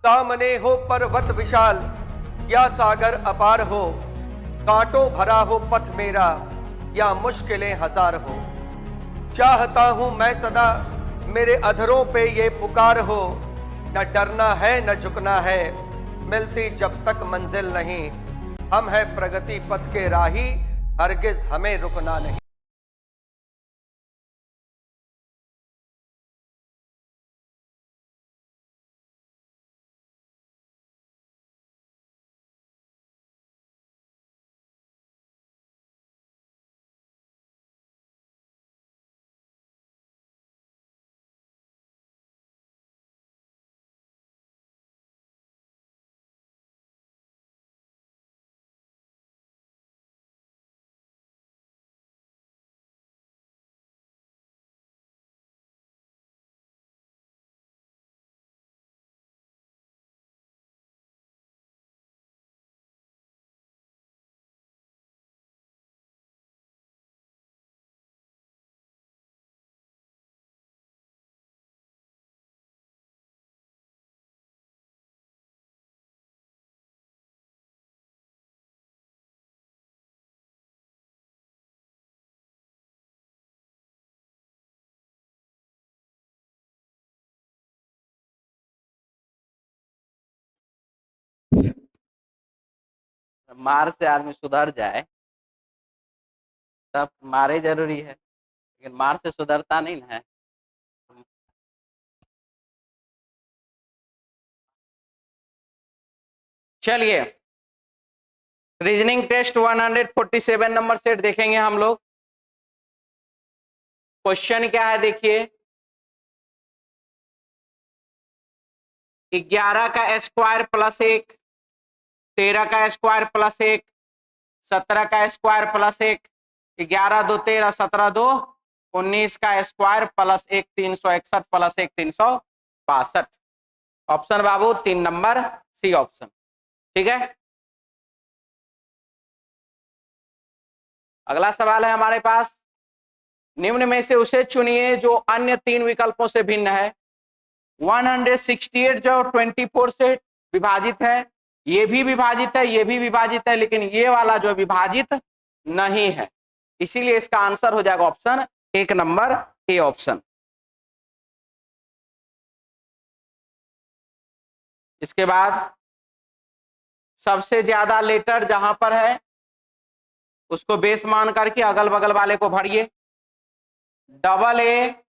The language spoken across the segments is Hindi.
सामने हो पर्वत विशाल या सागर अपार हो, कांटों भरा हो पथ मेरा या मुश्किलें हजार हो, चाहता हूं मैं सदा मेरे अधरों पे ये पुकार हो, न डरना है न झुकना है, मिलती जब तक मंजिल नहीं, हम है प्रगति पथ के राही, हरगिज हमें रुकना नहीं। मार से आदमी सुधर जाए तब मारे जरूरी है, लेकिन मार से सुधरता नहीं ना है। चलिए रीजनिंग टेस्ट 147 नंबर सेट देखेंगे हम लोग। क्वेश्चन क्या है देखिए, 11 का स्क्वायर प्लस 1, 13 का स्क्वायर प्लस 1, 17 का स्क्वायर प्लस 1, 11 2 13, 17 2 19 का स्क्वायर प्लस 1 361 प्लस 1 362। ऑप्शन बाबू 3 नंबर सी ऑप्शन, ठीक है। अगला सवाल है हमारे पास, निम्न में से उसे चुनिए जो अन्य 3 विकल्पों से भिन्न है। 168 जो 24 से विभाजित है, ये भी विभाजित है, ये भी विभाजित है, लेकिन ये वाला जो विभाजित नहीं है, इसीलिए इसका आंसर हो जाएगा ऑप्शन 1 नंबर ए ऑप्शन। इसके बाद सबसे ज्यादा लेटर जहां पर है उसको बेस मान करके अगल बगल वाले को भरिए। डबल ए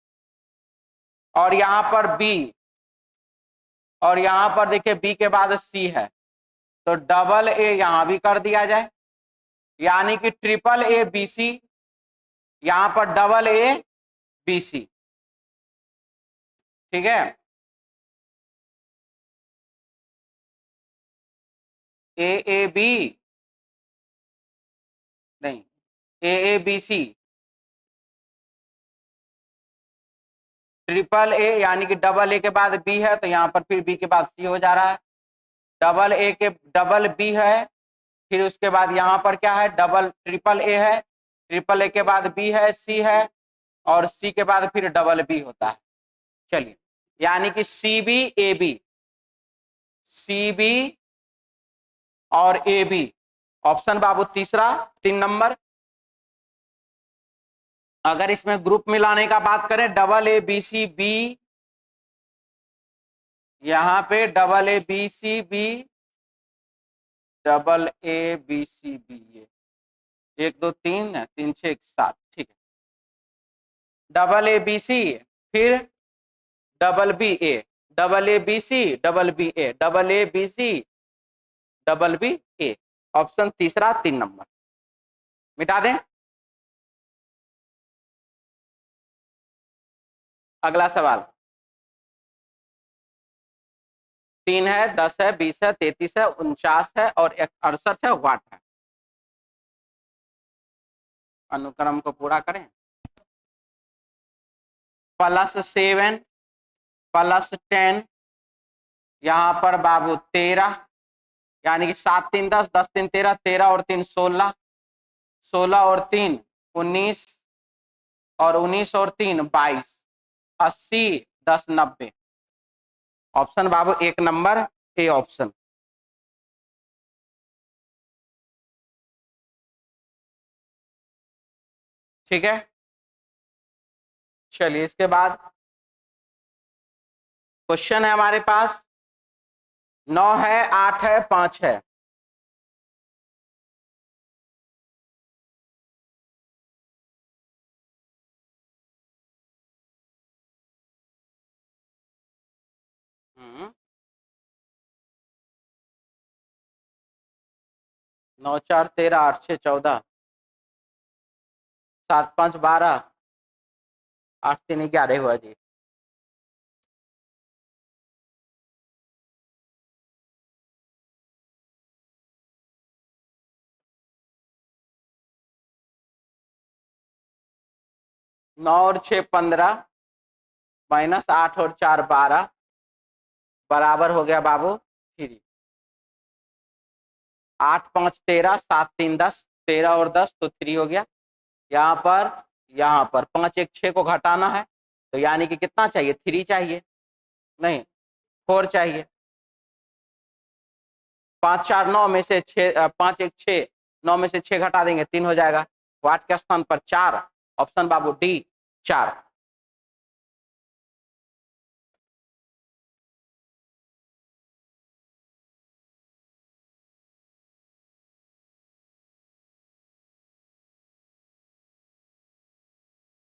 और यहां पर बी, और यहां पर देखिए बी के बाद सी है, तो डबल ए यहां भी कर दिया जाए, यानी कि ट्रिपल ए बी सी, यहां पर डबल ए बी सी, ठीक है। ए बी नहीं, ए बी सी, ट्रिपल ए यानी कि डबल ए के बाद बी है, तो यहां पर फिर बी के बाद सी हो जा रहा है। डबल ए के डबल बी है, फिर उसके बाद यहां पर क्या है, डबल ट्रिपल ए है, ट्रिपल ए के बाद बी है, सी है, और सी के बाद फिर डबल बी होता है। चलिए, यानी कि C B A B, C B और ए बी, ऑप्शन बाबू तीसरा 3 नंबर। अगर इसमें ग्रुप मिलाने का बात करें, double A B C B, यहां पे double A B C B, double A B C B, ये 1 2 3 3 6 7, ठीक है। डबल ए बी सी, फिर double B A, double A B C, double B A, double A B C, double B A, option तीसरा 3 नंबर मिटा दें। अगला सवाल 3 है, 10 है, 20 है, 33 है, 49 है और 68 है, वाट है। अनुक्रम को पूरा करें। +7 +10, यहां पर बाबू 13, यानी कि 7 3 10, 10 3 13, 13 और 3 16, 16 और 3 19, और 19 और 3 22, 80 10 90, option Babu 1 number A option. ठीक है, चलिए इसके बाद क्वेश्चन है हमारे पास 9 है, 8 है, 5 है। हम्म, 9 4 13, 8 6 14, 7 5 12, 8 3 11 हुआ जी। नौ और 6 15, माइनस 8 और 4 12, बराबर हो गया बाबू 3। 8 5 13, 7 3 10, 13 और 10 तो 3 हो गया। यहाँ पर 5 1 6 को घटाना है, तो यानी कि कितना चाहिए? 3 चाहिए, नहीं 4 चाहिए। 5 4 9 में से 6, 5 1 6, 9 में से 6 घटा देंगे 3 हो जाएगा। 8 के स्थान पर 4, ऑप्शन बाबू डी 4।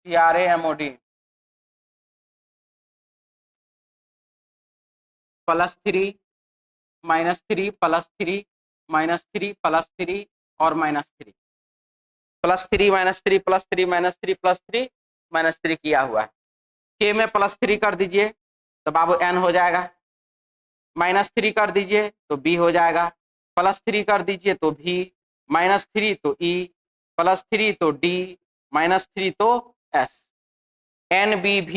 CRAMOD +3 -3 +3 -3 +3 और -3, +3 -3 +3 -3 +3 -3 किया हुआ है। के में +3 कर दीजिए तो बाबू n हो जाएगा, -3 कर दीजिए तो b हो जाएगा, +3 कर दीजिए तो v, -3 तो e, +3 तो d, -3 तो s, NBV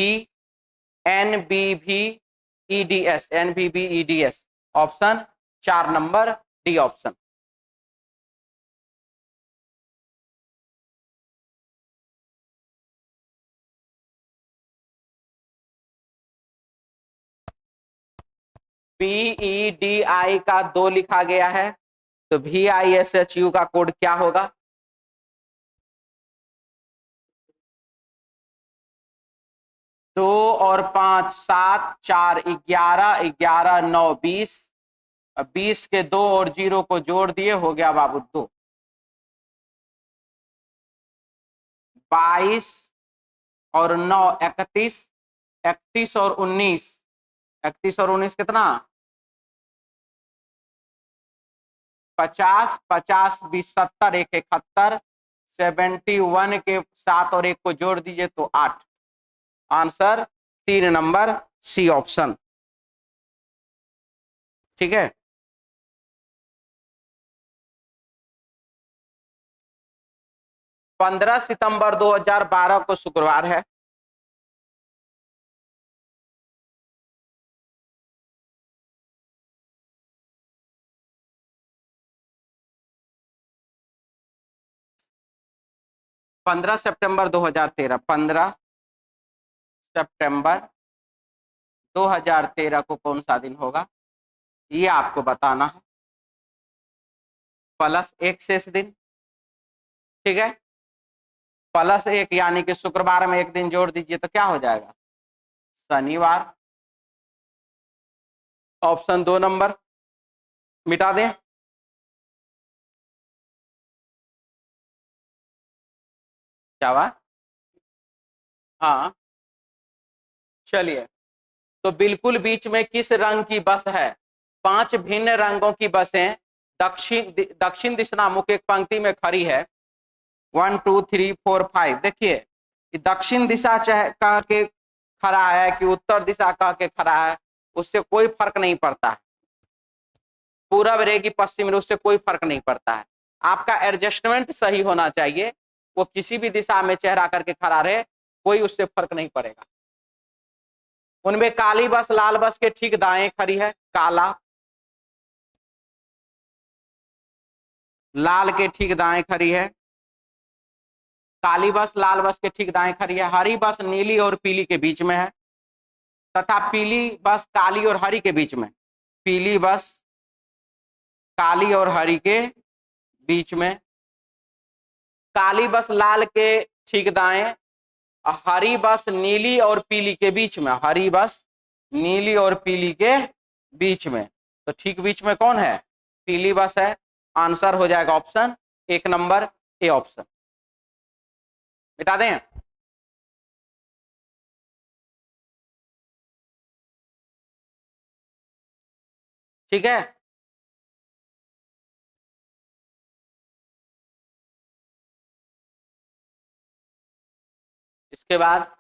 EDS, NBV EDS, option 4 number D option. PEDI का 2 लिखा गया है, तो VISHU का कोड क्या होगा? 2 और 5 7, 4 11, 11 9 20, 20 के 2 और 0 को जोड़ दिए, हो गया बाबू 2। 22 और 9 31, 31 और 19, 31 और 19 कितना? 50, 50 20 70, 1 71, 71 के 7 और 1 को जोड़ दीजिए तो 8। Answer 3 number C option. ठीक है, पंद्रह सितंबर 2012 को शुक्रवार है। पंद्रह सितंबर 2013, 15 सितंबर 2013 को कौन सा दिन होगा, ये आपको बताना है। +1 शेष दिन, ठीक है, +1 यानी कि शुक्रवार में एक दिन जोड़ दीजिए तो क्या हो जाएगा? शनिवार, ऑप्शन 2 नंबर मिटा दें। क्या हुआ? हाँ, चलिए, तो बिल्कुल बीच में किस रंग की बस है? 5 भिन्न रंगों की बसें दक्षिण दिशामुख एक पंक्ति में खड़ी है। 1 2 3 4 5, देखिए कि दक्षिण दिशा चाहे कह के खड़ा है कि उत्तर दिशा कह के खड़ा है, उससे कोई फर्क नहीं पड़ता है। पूरब रहे कि पश्चिम रहे, उससे कोई फर्क नहीं पड़ता है। आपका एडजस्टमेंट सही होना चाहिए। वो किसी भी दिशा में चेहरा करके खड़ा रहे, कोई उससे फर्क नहीं पड़ेगा। उनमें काली बस लाल बस के ठीक दाएं खड़ी है, काला लाल के ठीक दाएं खड़ी है, काली बस लाल बस के ठीक दाएं खड़ी है। हरी बस नीली और पीली के बीच में है, तथा पीली बस काली और हरी के बीच में। पीली बस काली और हरी के बीच में, काली बस लाल के ठीक दाएं, हरी बस नीली और पीली के बीच में, हरी बस नीली और पीली के बीच में, तो ठीक बीच में कौन है? पीली बस है। आंसर हो जाएगा ऑप्शन 1 नंबर ए ऑप्शन। मिटा दें? ठीक है, इसके बाद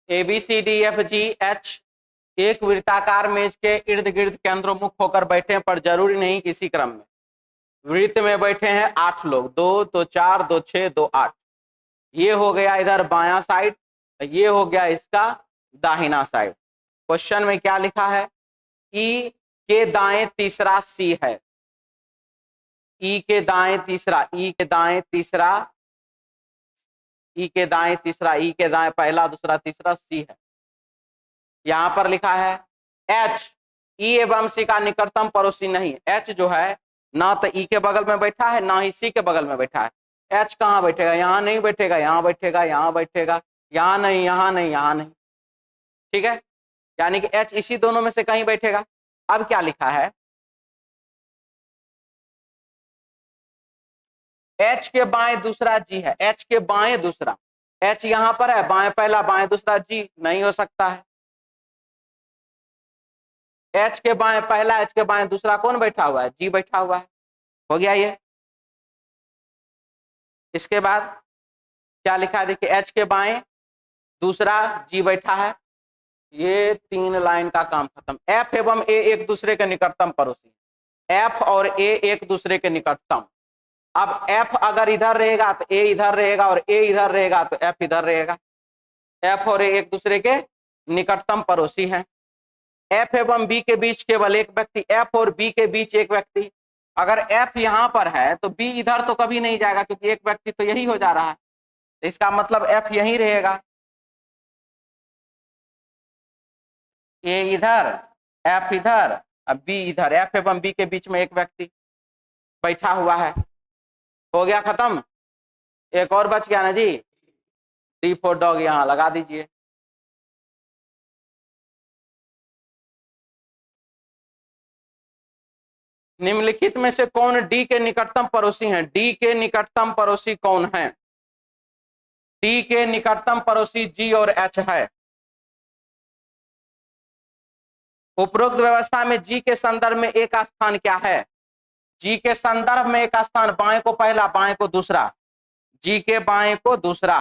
A B C D F G H एक वृत्ताकार मेज के इर्द गिर्द केंद्रोन्मुख होकर बैठे हैं, पर जरूरी नहीं किसी क्रम में। वृत्त में बैठे हैं 8 लोग, 2 2 4 2 6 2 8। ये हो गया इधर बायां साइड, ये हो गया इसका दाहिना साइड। क्वेश्चन में क्या लिखा है? ई के दाएं तीसरा सी है, ई के दाएं तीसरा, ई के दाएं तीसरा, ई के दाएं तीसरा, ई के दाएं पहला दूसरा तीसरा सी है। यहां पर लिखा है एच ई एवं सी का निकटतम पड़ोसी नहीं। एच जो है ना तो ई के बगल में बैठा है ना ही सी के बगल में बैठा है। एच कहाँ बैठेगा? यहाँ नहीं बैठेगा, यहाँ बैठेगा, यहाँ बैठेगा, यहाँ नहीं, यहाँ नहीं, यहाँ नहीं। ठीक है, यानी कि एच इसी दोनों में से कहीं बैठेगा। अब क्या लिखा है? एच के बाएं दूसरा जी है, एच के बाएं दूसरा, एच यहां पर है, बाएं पहला बाएं दूसरा जी नहीं हो सकता है। एच के बाएं पहला एच के बाएं दूसरा कौन बैठा हुआ है? जी बैठा हुआ है। हो गया ये। इसके बाद क्या लिखा है? देखिए एच के बाएं दूसरा जी बैठा है। ये 3 लाइन का काम खत्म। एफ एवं ए एक दूसरे के निकटतम पड़ोसी, एफ और ए एक दूसरे के निकटतम। अब एफ अगर इधर रहेगा तो ए इधर रहेगा, और ए इधर रहेगा तो एफ इधर रहेगा। एफ और ए एक दूसरे के निकटतम पड़ोसी हैं। एफ एवं बी के बीच केवल एक व्यक्ति, एफ और बी के बीच एक व्यक्ति। अगर एफ यहां पर है तो बी इधर तो कभी नहीं जाएगा, क्योंकि एक व्यक्ति तो यही हो जा रहा है, तो इसका मतलब एफ यहीं रहेगा। ए इधर, एफ इधर, अब बी इधर, एफ एवं बी के बीच में एक व्यक्ति बैठा हुआ है। हो गया खत्म। एक और बच गया ना जी, डी फॉर डॉग, यहां लगा दीजिए। निम्नलिखित में से कौन डी के निकटतम पड़ोसी हैं? डी के निकटतम पड़ोसी कौन है? डी के निकटतम पड़ोसी जी और एच है। उपरोक्त व्यवस्था में जी के संदर्भ में एक स्थान क्या है? जी के संदर्भ में एक स्थान, बाएं को पहला बाएं को दूसरा, जी के बाएं को दूसरा।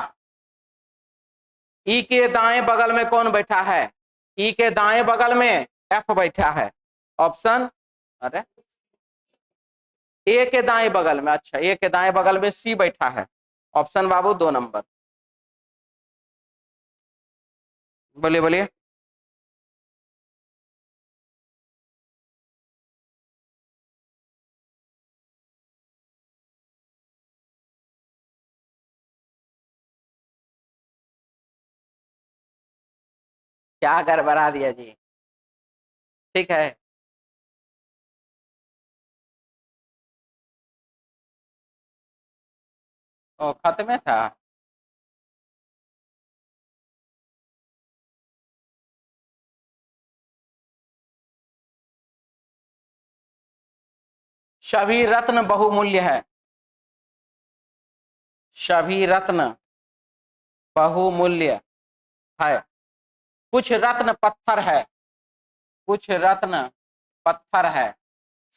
ई के दाएं बगल में कौन बैठा है? ई के दाएं बगल में एफ बैठा है। ऑप्शन, अरे ए के दाएं बगल में, अच्छा ए के दाएं बगल में सी बैठा है। ऑप्शन बाबू 2 नंबर। बोलिए बोलिए। क्या गड़बड़ा दिया जी? ठीक है, ओ खत्म था। सभी रत्न बहुमूल्य है, सभी रत्न बहुमूल्य है। कुछ रत्न पत्थर है, कुछ रत्न पत्थर है।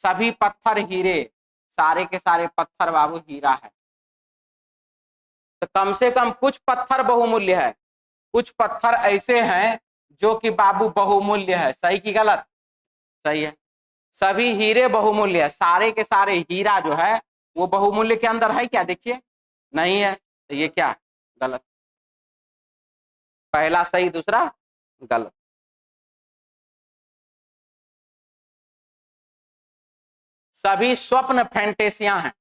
सभी पत्थर हीरे, सारे के सारे पत्थर बाबू हीरा है। तो कम से कम कुछ पत्थर बहुमूल्य है, कुछ पत्थर ऐसे हैं जो कि बाबू बहुमूल्य है। सही की गलत? सही है। सभी हीरे बहुमूल्य है, सारे के सारे हीरा जो है वो बहुमूल्य के अंदर है क्या? देखिए नहीं है, तो ये क्या? गलत। पहला सही, दूसरा गलत। सभी स्वप्न फैंटेसियां हैं,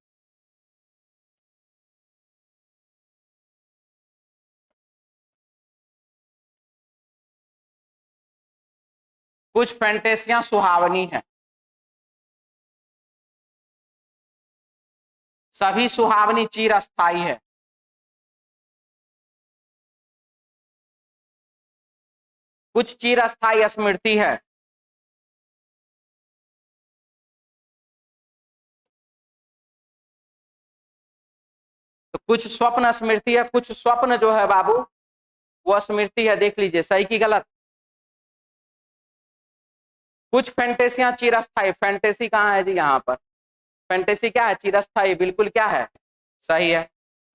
कुछ फैंटेसियां सुहावनी है, सभी सुहावनी चिरस्थायी है। कुछ चिरस्थायी स्मृति है, तो कुछ स्वप्न स्मृति है, कुछ स्वप्न जो है बाबू वो स्मृति है। देख लीजिए सही की गलत। कुछ फैंटेसियां चिरस्थायी, फैंटेसी कहाँ है जी यहाँ पर, फैंटेसी क्या है, चिरस्थायी, बिल्कुल क्या है, सही है।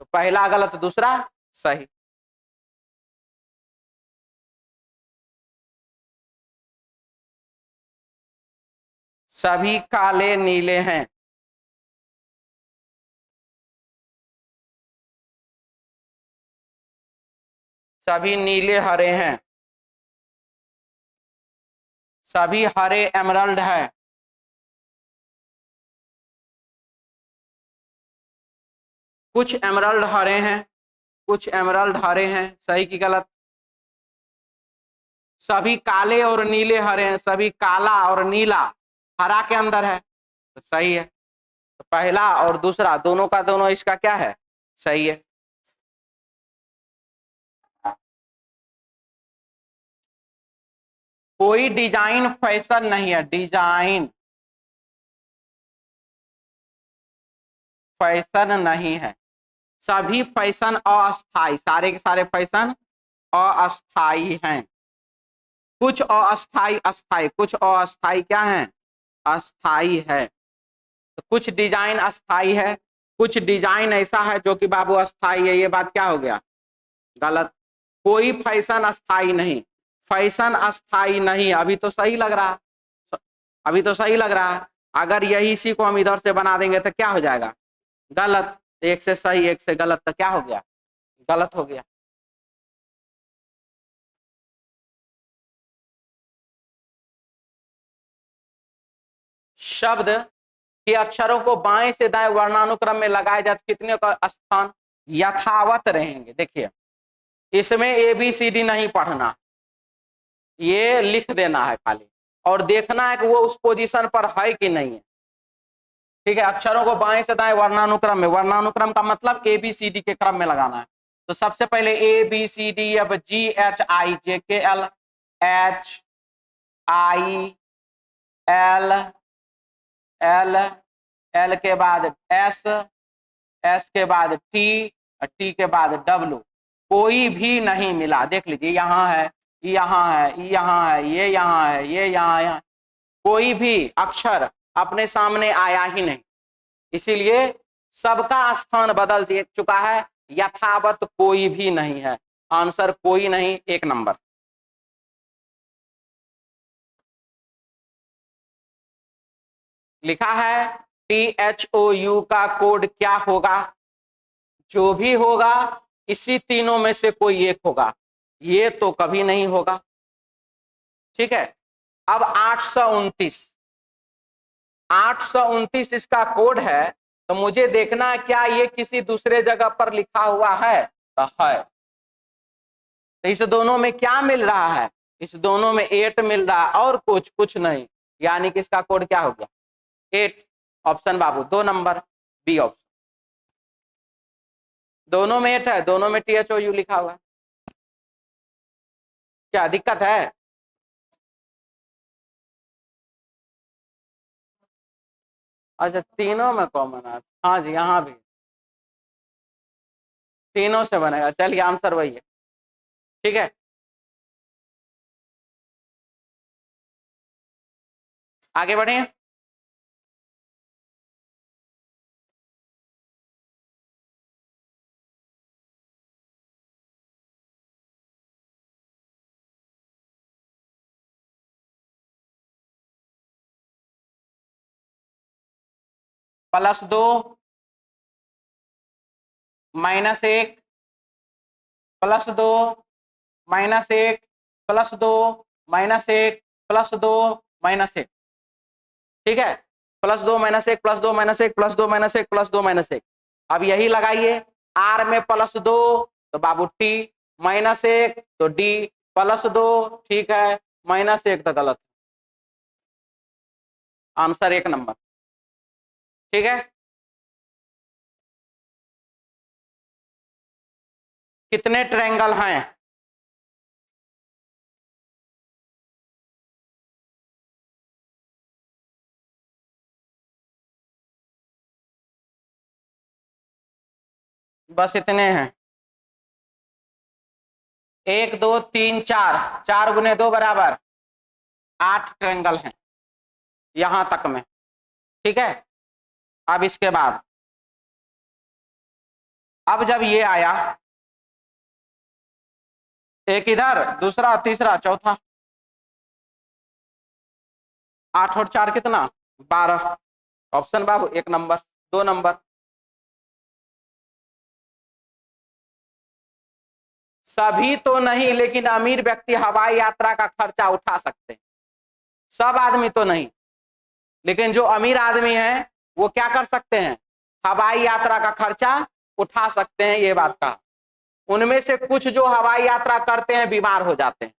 तो पहला गलत, दूसरा सही। सभी काले नीले हैं, सभी नीले हरे हैं, सभी हरे एमरल्ड है, कुछ एमरल्ड हरे हैं, कुछ एमरल्ड हरे हैं, सही की गलत। सभी काले और नीले हरे हैं, सभी काला और नीला हरा के अंदर है, तो सही है। तो पहला और दूसरा दोनों का दोनों इसका क्या है, सही है। कोई डिजाइन फैशन नहीं है, डिजाइन फैशन नहीं है, सभी फैशन अस्थाई, सारे के सारे फैशन अस्थाई हैं। कुछ अस्थाई अस्थाई, कुछ अस्थाई क्या है, अस्थाई है। तो कुछ डिजाइन अस्थाई है, कुछ डिजाइन ऐसा है जो कि बाबू अस्थाई है, ये बात क्या हो गया, गलत। कोई फैशन अस्थाई नहीं, फैशन अस्थाई नहीं, अभी तो सही लग रहा, अभी तो सही लग रहा। अगर यही इसी को हम इधर से बना देंगे तो क्या हो जाएगा, गलत। एक से सही एक से गलत, तो क्या हो गया, गलत हो गया। शब्द के अक्षरों को बाएं से दाएं वर्णानुक्रम में लगाए जाते कितने का स्थान यथावत रहेंगे। देखिए इसमें ABCD नहीं पढ़ना, ये लिख देना है खाली, और देखना है कि वो उस पोजीशन पर है कि नहीं है। ठीक है, अक्षरों को बाएं से दाएं वर्णानुक्रम में, वर्णानुक्रम का मतलब ABCD के क्रम में लगाना है। तो सबसे पहले ABCD, अब GHIJKL HIL L, L के बाद S, S के बाद T, T के बाद W, कोई भी नहीं मिला। देख लीजिए यहाँ है, यहाँ है, यहाँ है, ये यहाँ है, ये यहाँ है, कोई भी अक्षर अपने सामने आया ही नहीं, इसीलिए सबका स्थान बदल चुका है, यथावत कोई भी नहीं है। आंसर कोई नहीं, 1 नंबर। लिखा है THOU का कोड क्या होगा, जो भी होगा इसी तीनों में से कोई एक होगा, ये तो कभी नहीं होगा। ठीक है, अब 829 इसका कोड है, तो मुझे देखना है क्या ये किसी दूसरे जगह पर लिखा हुआ है, तो है। तो इस दोनों में क्या मिल रहा है, इस दोनों में 8 मिल रहा है और कुछ नहीं, यानी कि इसका कोड क्या हो गया, 8। ऑप्शन बाबू 2 नंबर, बी ऑप्शन। दोनों में 8 है, दोनों में THOU लिखा हुआ है, क्या दिक्कत है। अच्छा तीनों में कॉमन है, हाँ जी यहाँ भी तीनों से बनेगा, चलिए आंसर वही है। ठीक है, आगे बढ़े। +2 -1 +2 -1 +2 -1 +2 -1। ठीक है, +2 -1 +2 -1 +2 -1 +2 -1। अब यही लगाइए, R में +2 तो बाबू T, -1 तो D, +2 ठीक है, -1 तो गलत। Answer 1 number. ठीक है, कितने ट्रायंगल हैं? बस इतने हैं। 1 2 3 4, 4 गुने 2 बराबर 8 ट्रायंगल हैं यहां तक में। ठीक है, अब इसके बाद अब जब ये आया, एक इधर, दूसरा, तीसरा, चौथा, 8 और 4 कितना? 12। ऑप्शन बाबू 1 नंबर, 2 नंबर। सभी तो नहीं, लेकिन अमीर व्यक्ति हवाई यात्रा का खर्चा उठा सकते हैं। सब आदमी तो नहीं, लेकिन जो अमीर आदमी है वो क्या कर सकते हैं? हवाई यात्रा का खर्चा उठा सकते हैं, ये बात का। उनमें से कुछ जो हवाई यात्रा करते हैं बीमार हो जाते हैं।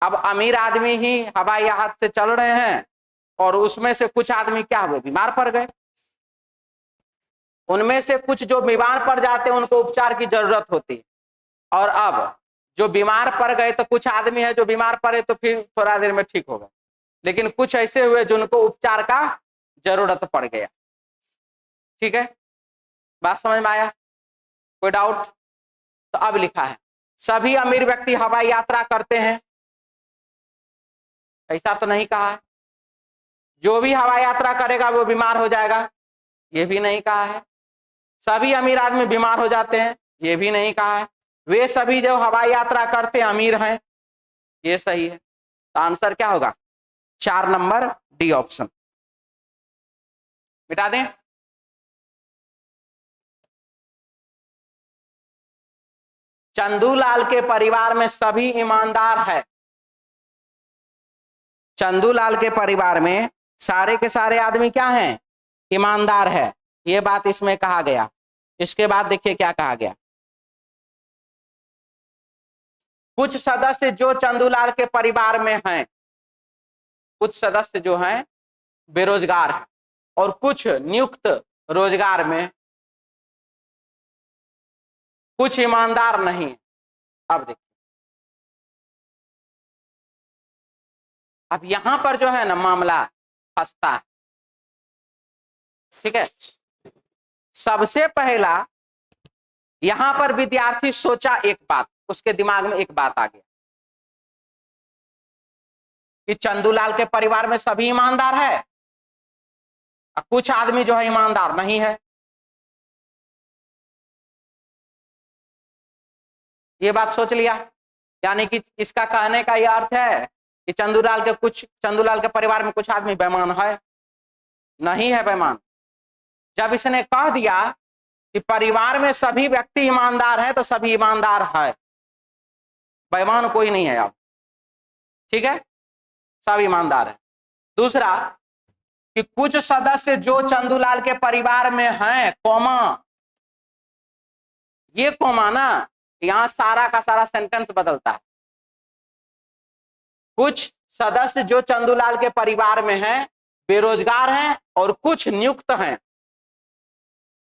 अब अमीर आदमी ही हवाई जहाज से चल रहे हैं और उसमें से कुछ आदमी क्या हुए? बीमार पड़ गए। उनमें से कुछ जो बीमार पड़ जाते हैं उनको उपचार की जरूरत होती है। और अब जो बीमार पड़ गए तो कुछ आदमी है जो बीमार पड़े तो फिर थोड़ा देर में ठीक हो गए, लेकिन कुछ ऐसे हुए जिनको उपचार का जरूरत पड़ गया। ठीक है, बात समझ में आया? कोई डाउट? तो अब लिखा है सभी अमीर व्यक्ति हवाई यात्रा करते हैं, ऐसा तो नहीं कहा है। जो भी हवाई यात्रा करेगा वो बीमार हो जाएगा, ये भी नहीं कहा है। सभी अमीर आदमी बीमार हो जाते हैं, ये भी नहीं कहा है। वे सभी जो हवाई यात्रा करते हैं अमीर हैं, ये सही है। तो आंसर क्या होगा? 4 नंबर, डी ऑप्शन। मिटा दें? चंदूलाल के परिवार में सभी ईमानदार है। चंदूलाल के परिवार में सारे के सारे आदमी क्या हैं? ईमानदार है। ये बात इसमें कहा गया। इसके बाद देखिए क्या कहा गया। कुछ सदस्य जो चंदूलाल के परिवार में हैं, कुछ सदस्य जो हैं बेरोजगार हैं और कुछ नियुक्त रोजगार में, कुछ ईमानदार नहीं है। अब देखिए, अब यहां पर जो है ना मामला फंसता है। ठीक है, सबसे पहला यहां पर विद्यार्थी सोचा एक बात, उसके दिमाग में एक बात आ गया कि चंदूलाल के परिवार में सभी ईमानदार है, कुछ आदमी जो है ईमानदार नहीं है। ये बात सोच लिया, यानी कि इसका कहने का यह अर्थ है कि चंदूलाल के परिवार में कुछ आदमी बेईमान है, नहीं है बेईमान। जब इसने कह दिया कि परिवार में सभी व्यक्ति ईमानदार है तो सभी ईमानदार है, बेईमान कोई नहीं है अब। ठीक है, सब ईमानदार है। दूसरा कि कुछ सदस्य जो चंदूलाल के परिवार में हैं, कॉमा, ये कॉमा ना यहां सारा का सारा सेंटेंस बदलता है। कुछ सदस्य जो चंदूलाल के परिवार में हैं बेरोजगार हैं और कुछ नियुक्त हैं,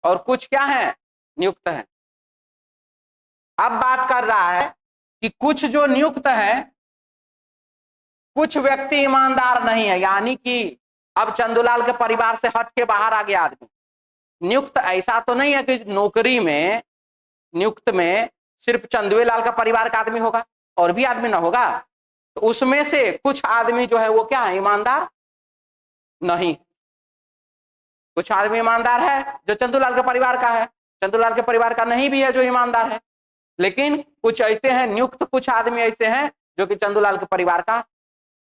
और कुछ क्या है? नियुक्त हैं। अब बात कर रहा है कि कुछ जो नियुक्त हैं, कुछ व्यक्ति ईमानदार नहीं है, यानी कि अब चंदूलाल के परिवार से हट के बाहर आ गया आदमी। नियुक्त ऐसा तो नहीं है कि नौकरी में नियुक्त में सिर्फ चंदूलाल का परिवार का आदमी होगा और भी आदमी ना होगा, तो उसमें से कुछ आदमी जो है वो क्या है? ईमानदार नहीं। कुछ आदमी ईमानदार है जो चंदूलाल के परिवार का है, चंदूलाल के परिवार का नहीं भी है जो ईमानदार है, लेकिन कुछ ऐसे हैं नियुक्त, कुछ आदमी ऐसे हैं जो कि चंदूलाल के परिवार का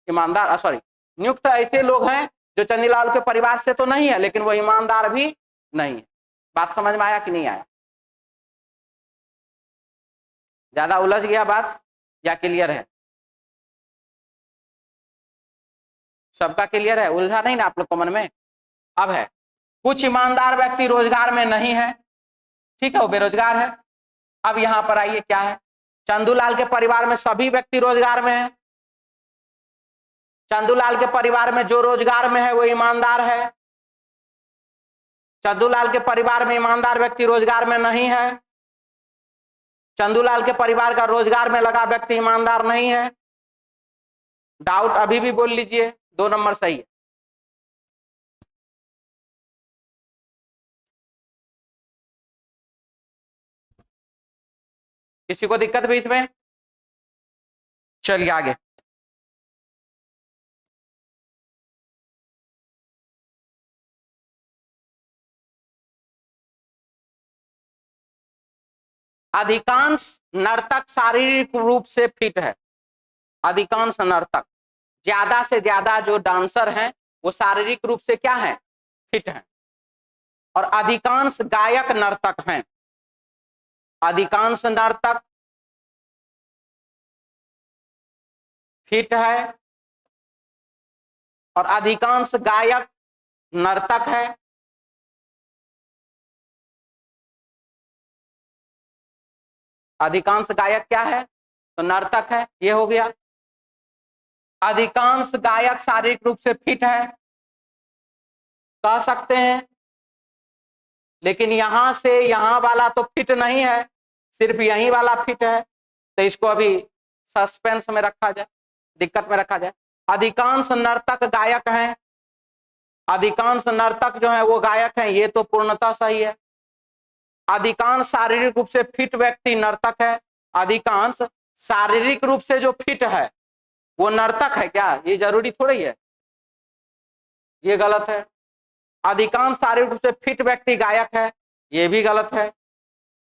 ईमानदार, सॉरी, नियुक्त ऐसे लोग हैं जो चंदूलाल के परिवार से तो नहीं है लेकिन वो ईमानदार भी नहीं है। बात समझ में आया कि नहीं आया? ज्यादा उलझ गया बात या क्लियर है? सबका क्लियर है? उलझा नहीं ना आप लोग को मन में? अब है कुछ ईमानदार व्यक्ति रोजगार में नहीं है, ठीक है, वो बेरोजगार है। अब यहां पर आइए क्या है? चंदूलाल के परिवार में सभी व्यक्ति रोजगार में है, चंदूलाल के परिवार में जो रोजगार में है वो ईमानदार है। चंदूलाल के परिवार में ईमानदार व्यक्ति रोजगार में नहीं है। चंदूलाल के परिवार का रोजगार में लगा व्यक्ति ईमानदार नहीं है। डाउट अभी भी बोल लीजिए, 2 नंबर सही है। किसी को दिक्कत भी इसमें? चलिए आगे। अधिकांश नर्तक शारीरिक रूप से फिट है। अधिकांश नर्तक, ज्यादा से ज्यादा जो डांसर हैं वो शारीरिक रूप से क्या है? फिट हैं। और अधिकांश गायक नर्तक हैं। अधिकांश नर्तक फिट है और अधिकांश गायक नर्तक है। अधिकांश गायक क्या है? तो नर्तक है, ये हो गया। अधिकांश गायक शारीरिक रूप से फिट है कह सकते हैं, लेकिन यहां से यहां वाला तो फिट नहीं है, सिर्फ यही वाला फिट है, तो इसको अभी सस्पेंस में रखा जाए, दिक्कत में रखा जाए। अधिकांश नर्तक गायक हैं। अधिकांश नर्तक जो है वो गायक हैं, ये तो पूर्णतः सही है। अधिकांश शारीरिक रूप से फिट व्यक्ति नर्तक है। अधिकांश शारीरिक रूप से जो फिट है वो नर्तक है क्या? ये जरूरी थोड़ी है, ये गलत है। अधिकांश शारीरिक रूप से फिट व्यक्ति गायक है, ये भी गलत है।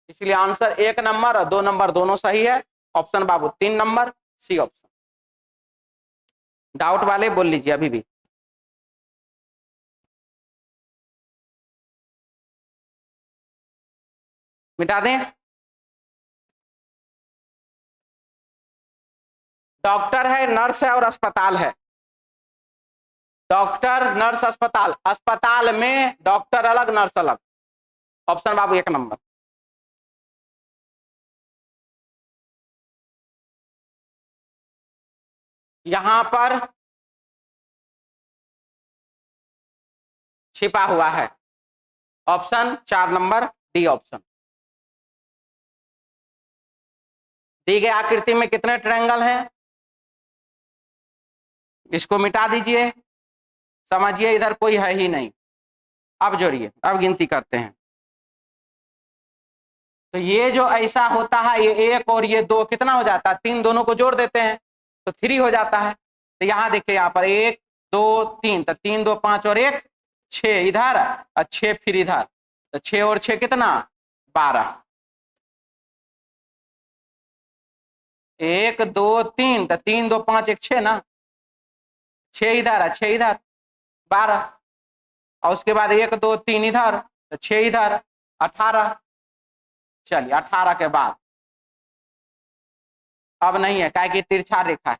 इसलिए आंसर 1 नंबर और 2 नंबर दोनों सही है। ऑप्शन बाबू 3 नंबर सी ऑप्शन। डाउट वाले बोल लीजिए अभी भी। मिटा दें? डॉक्टर है, नर्स है और अस्पताल है। डॉक्टर, नर्स, अस्पताल। अस्पताल में डॉक्टर अलग, नर्स अलग। ऑप्शन बाबू 1 नंबर। यहां पर छिपा हुआ है ऑप्शन 4 नंबर डी ऑप्शन। दी गई आकृति में कितने ट्रायंगल हैं? इसको मिटा दीजिए, समझिए इधर कोई है ही नहीं। अब जोड़िए, अब गिनती करते हैं। तो ये जो ऐसा होता है, ये 1 और ये 2 कितना हो जाता है? 3, दोनों को जोड़ देते हैं तो 3 हो जाता है। तो यहाँ देखिए, यहाँ पर 1 2 3, तो 3 2 5 और 1 6 इधर और 6 फिर इधर, तो 6 और 6 कितना? 12। 1 2 3, तो 3 2 5 1 6 ना, 6 इधर है 6 इधर, 12। और उसके बाद 1 2 3 इधर, तो 6 इधर, 18। चलिए 18 के बाद अब नहीं है, क्या कि तिरछा रेखा है,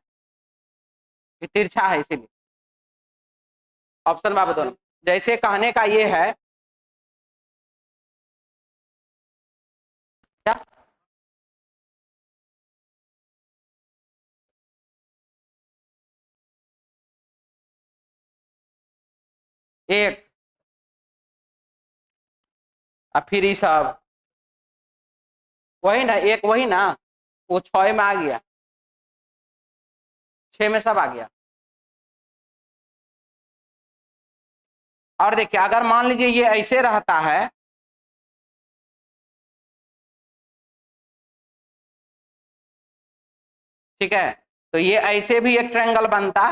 ये तिरछा है इसीलिए। ऑप्शन बाबू दोनों। जैसे कहने का ये है क्या? एक और फिर ये सब वही ना, एक वही ना, वो 6 में आ गया, 6 में सब आ गया। और देखिए, अगर मान लीजिए ये ऐसे रहता है, ठीक है, तो ये ऐसे भी एक ट्रायंगल बनता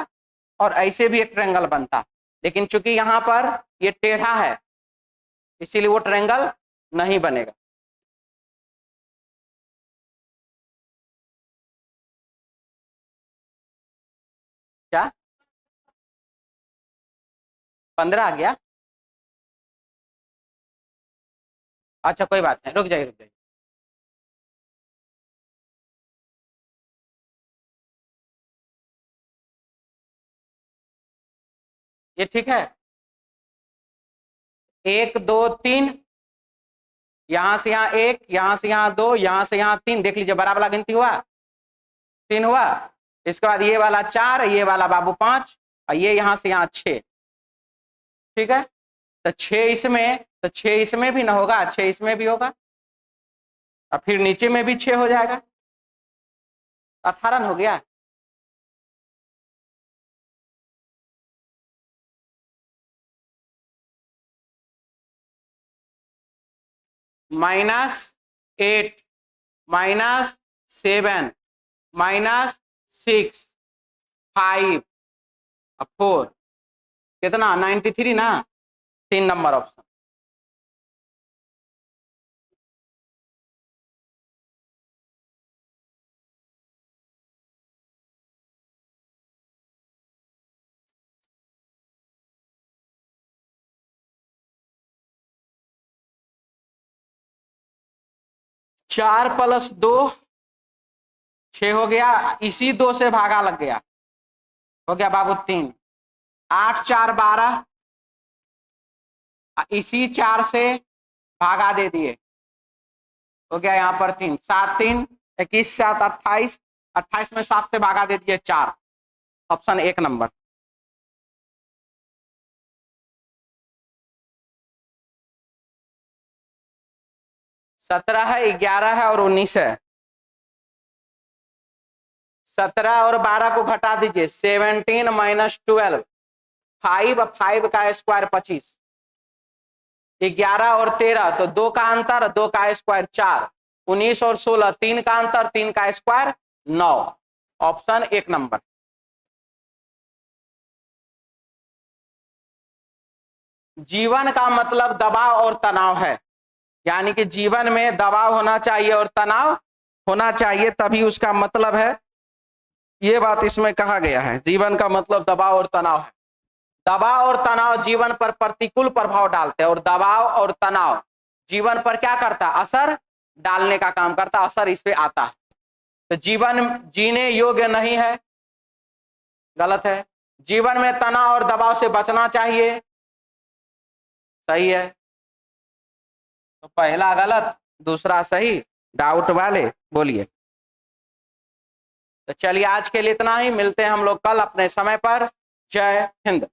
और ऐसे भी एक ट्रायंगल बनता, लेकिन चूंकि यहां पर ये टेढ़ा है इसीलिए वो ट्रायंगल नहीं बनेगा। क्या 15 आ गया? अच्छा कोई बात नहीं, रुक जाइए रुक जाइए। ये ठीक है, 1 2 3, यहां से यहां 1, यहां से यहां 2, यहां से यहां 3, देख लीजिए बराबर गिनती हुआ, 3 हुआ। इसके बाद ये वाला 4, ये वाला बाबू 5, और ये यहां से यहाँ 6। ठीक है, तो 6 इसमें, तो 6 इसमें भी ना होगा, 6 इसमें भी होगा, और फिर नीचे में भी 6 हो जाएगा, 18 हो गया। -8 -7 -6 5 और 4 कितना 93 ना, 3 नंबर ऑप्शन। चार प्लस 2 6 हो गया, इसी 2 से भागा लग गया, हो गया बाबू 3। 8 4 12, इसी 4 से भागा दे दिए, हो गया यहाँ पर 3। 7 3 21 7 28, 28 में 7 से भागा दे दिए 4, ऑप्शन 1 नंबर। सत्रह है, 11 है और 19 है। 17 और 12 को घटा दीजिए, 17 माइनस 12, 5 का स्क्वायर 25, 11 और 13 तो 2 का अंतर, 2 का स्क्वायर 4, 19 और 16 3 का अंतर, 3 का स्क्वायर 9, ऑप्शन 1 नंबर। जीवन का मतलब दबाव और तनाव है, यानी कि जीवन में दबाव होना चाहिए और तनाव होना चाहिए, तभी उसका मतलब है। ये बात इसमें कहा गया है, जीवन का मतलब दबाव और तनाव है। दबाव और तनाव जीवन पर प्रतिकूल प्रभाव डालते हैं, और दबाव और तनाव जीवन पर क्या करता है, असर डालने का काम करता है, असर इस पे आता है। तो जीवन जीने योग्य नहीं है, गलत है। जीवन में तनाव और दबाव से बचना चाहिए, सही है। तो पहला गलत, दूसरा सही। डाउट वाले बोलिए। तो चलिए आज के लिए इतना ही, मिलते हैं हम लोग कल अपने समय पर। जय हिंद।